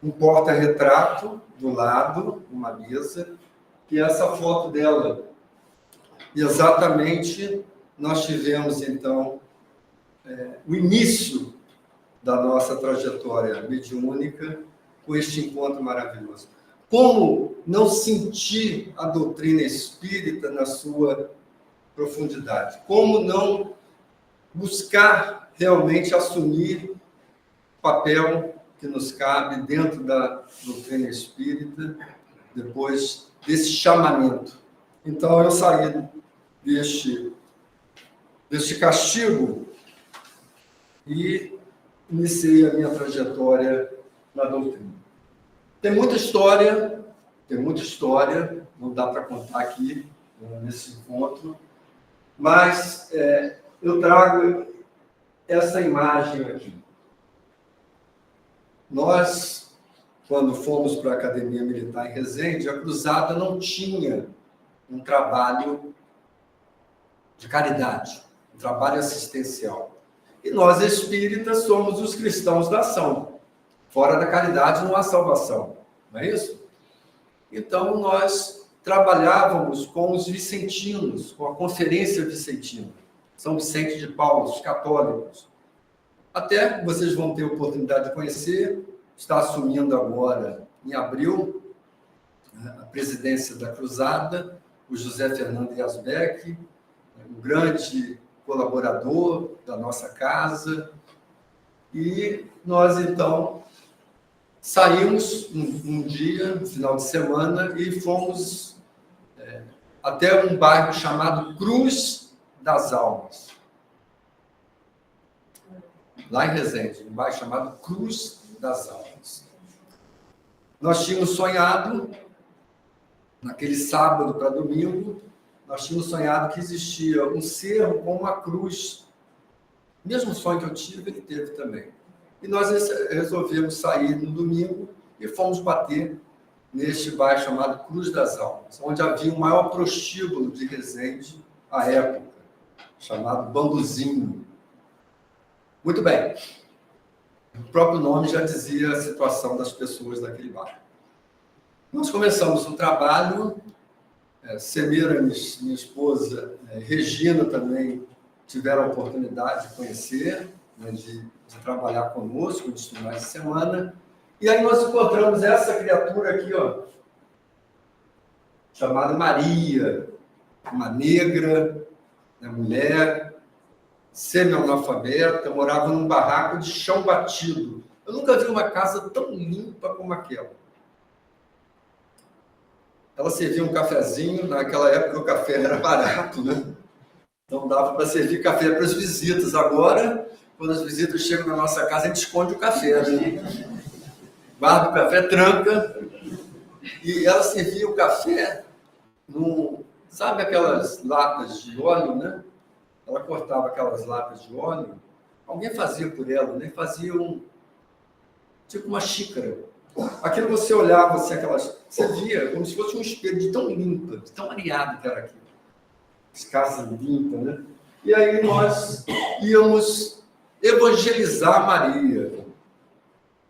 um porta-retrato do lado, uma mesa, e essa foto dela. E exatamente nós tivemos, então, o início da nossa trajetória mediúnica com este encontro maravilhoso. Como não sentir a doutrina espírita na sua profundidade? Como não buscar realmente assumir o papel que nos cabe dentro da doutrina espírita, depois desse chamamento? Então, eu saí deste castigo e iniciei a minha trajetória na doutrina. Tem muita história, não dá para contar aqui nesse encontro, mas eu trago essa imagem aqui. Nós, quando fomos para a Academia Militar em Resende, a Cruzada não tinha um trabalho de caridade, um trabalho assistencial. E nós, espíritas, somos os cristãos da ação. Fora da caridade não há salvação, não é isso? Então, nós trabalhávamos com os vicentinos, com a Conferência Vicentina, São Vicente de Paulo, os católicos. Até vocês vão ter oportunidade de conhecer, está assumindo agora, em abril, a presidência da Cruzada, o José Fernando Yazbeck, um grande colaborador da nossa casa. E nós, então, saímos um dia, no final de semana, e fomos até um bairro chamado Cruz das Almas. Lá em Resende, um bairro chamado Cruz das Almas. Nós tínhamos sonhado, naquele sábado para domingo, nós tínhamos sonhado que existia um cerro com uma cruz. O mesmo sonho que eu tive, ele teve também. E nós resolvemos sair no domingo e fomos bater neste bairro chamado Cruz das Almas, onde havia o maior prostíbulo de Resende à época, chamado Bambuzinho. Muito bem. O próprio nome já dizia a situação das pessoas daquele bairro. Nós começamos um trabalho, Semira, minha esposa, Regina também tiveram a oportunidade de conhecer, né, de trabalhar conosco nos finais de semana. E aí nós encontramos essa criatura aqui, ó, chamada Maria, uma negra, né, mulher, semi-analfabeta, morava num barraco de chão batido. Eu nunca vi uma casa tão limpa como aquela. Ela servia um cafezinho, naquela época o café era barato, né? Então dava para servir café para as visitas. Agora, quando as visitas chegam na nossa casa, a gente esconde o café, né? Guarda o café, tranca. E ela servia o café sabe aquelas latas de óleo, né? Ela cortava aquelas latas de óleo. Alguém fazia por ela, né? Fazia tipo uma xícara. Aquilo você olhava, assim, você via como se fosse um espelho de tão limpa, de tão areado que era aquilo. Casa limpa, né? E aí nós íamos evangelizar Maria.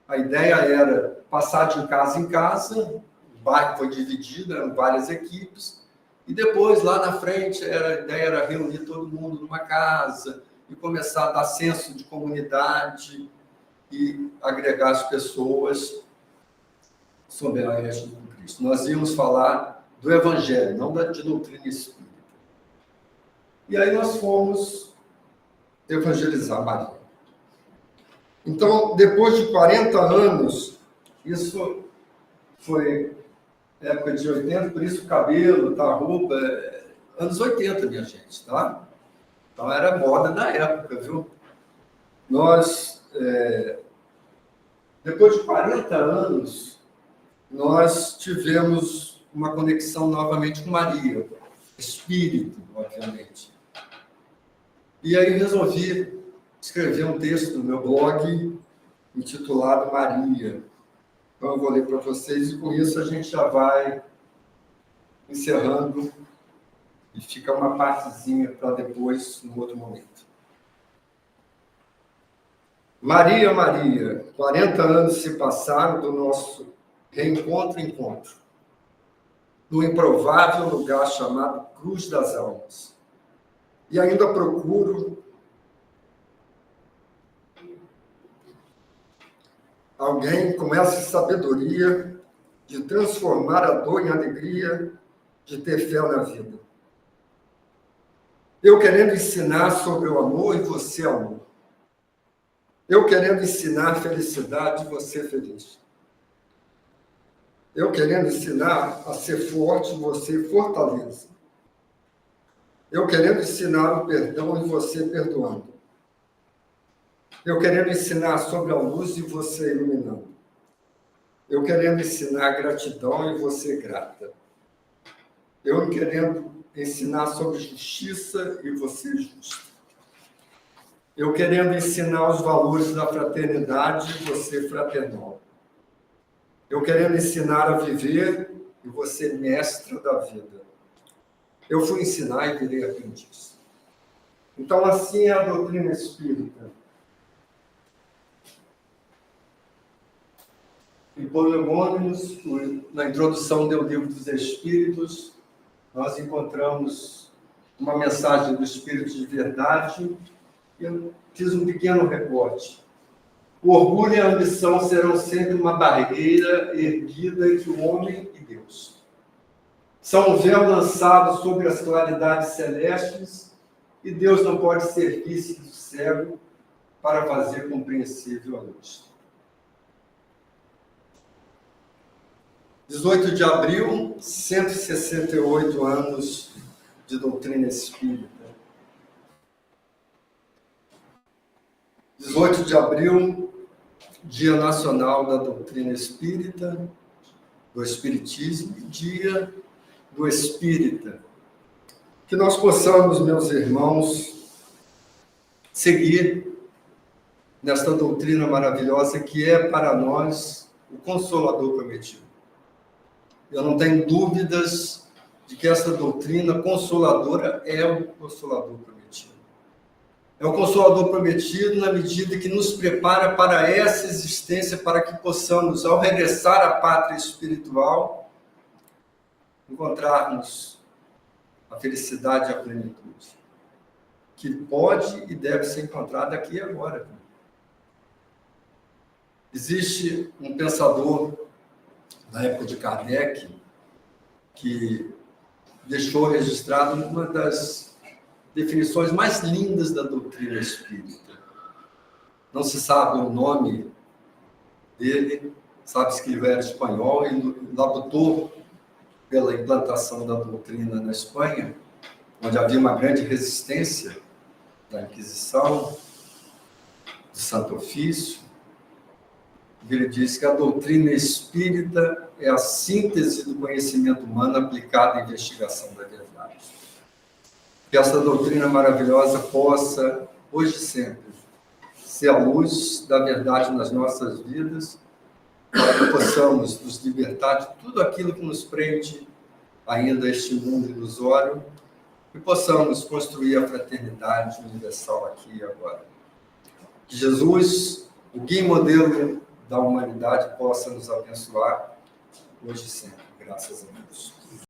A ideia era passar de casa em casa, o bairro foi dividido, eram várias equipes, e depois, lá na frente, a ideia era reunir todo mundo numa casa e começar a dar senso de comunidade e agregar as pessoas sob a égide do Cristo. Nós íamos falar do Evangelho, não de doutrina espírita. E aí nós fomos evangelizar Maria. Então, depois de 40 anos, isso foi época de 80, por isso o cabelo, tá, a roupa, anos 80, minha gente, tá? Então era moda da época, viu? Nós, depois de 40 anos, nós tivemos uma conexão novamente com Maria, espírito, obviamente. E aí resolvi escrever um texto no meu blog intitulado Maria. Então eu vou ler para vocês e com isso a gente já vai encerrando e fica uma partezinha para depois, num outro momento. Maria, Maria, 40 anos se passaram do nosso reencontro-encontro, no improvável lugar chamado Cruz das Almas. E ainda procuro alguém com essa sabedoria de transformar a dor em alegria, de ter fé na vida. Eu querendo ensinar sobre o amor e você amor. Eu querendo ensinar felicidade e você feliz. Eu querendo ensinar a ser forte e você fortaleza. Eu querendo ensinar o perdão e você perdoando. Eu querendo ensinar sobre a luz e você iluminando. Eu querendo ensinar gratidão e você grata. Eu querendo ensinar sobre justiça e você justa. Eu querendo ensinar os valores da fraternidade e você fraternal. Eu querendo ensinar a viver e você mestra da vida. Eu fui ensinar e virei aprendiz. Então, assim é a doutrina espírita. Em Prolegômenos, na introdução do Livro dos Espíritos, nós encontramos uma mensagem do Espírito de Verdade. Eu fiz um pequeno recorte. O orgulho e a ambição serão sempre uma barreira erguida entre o homem e Deus. São um véu lançado sobre as claridades celestes e Deus não pode servir-se do cego para fazer compreensível a luz. 18 de abril, 168 anos de doutrina espírita. 18 de abril, Dia Nacional da Doutrina Espírita, do Espiritismo, Dia do Espírita. Que nós possamos, meus irmãos, seguir nesta doutrina maravilhosa que é para nós o Consolador prometido. Eu não tenho dúvidas de que essa doutrina consoladora é o Consolador prometido. É o Consolador prometido na medida que nos prepara para essa existência, para que possamos, ao regressar à pátria espiritual, encontrarmos a felicidade e a plenitude, que pode e deve ser encontrada aqui e agora. Existe um pensador da época de Kardec que deixou registrado uma das definições mais lindas da doutrina espírita. Não se sabe o nome dele, sabe-se que ele era espanhol e lutou pela implantação da doutrina na Espanha, onde havia uma grande resistência da Inquisição, do Santo Ofício. Ele diz que a doutrina espírita é a síntese do conhecimento humano aplicado à investigação da verdade. Que essa doutrina maravilhosa possa, hoje e sempre, ser a luz da verdade nas nossas vidas, para que possamos nos libertar de tudo aquilo que nos prende ainda a este mundo ilusório e possamos construir a fraternidade universal aqui e agora. Que Jesus, o guia e modelo da humanidade, possa nos abençoar hoje e sempre. Graças a Deus.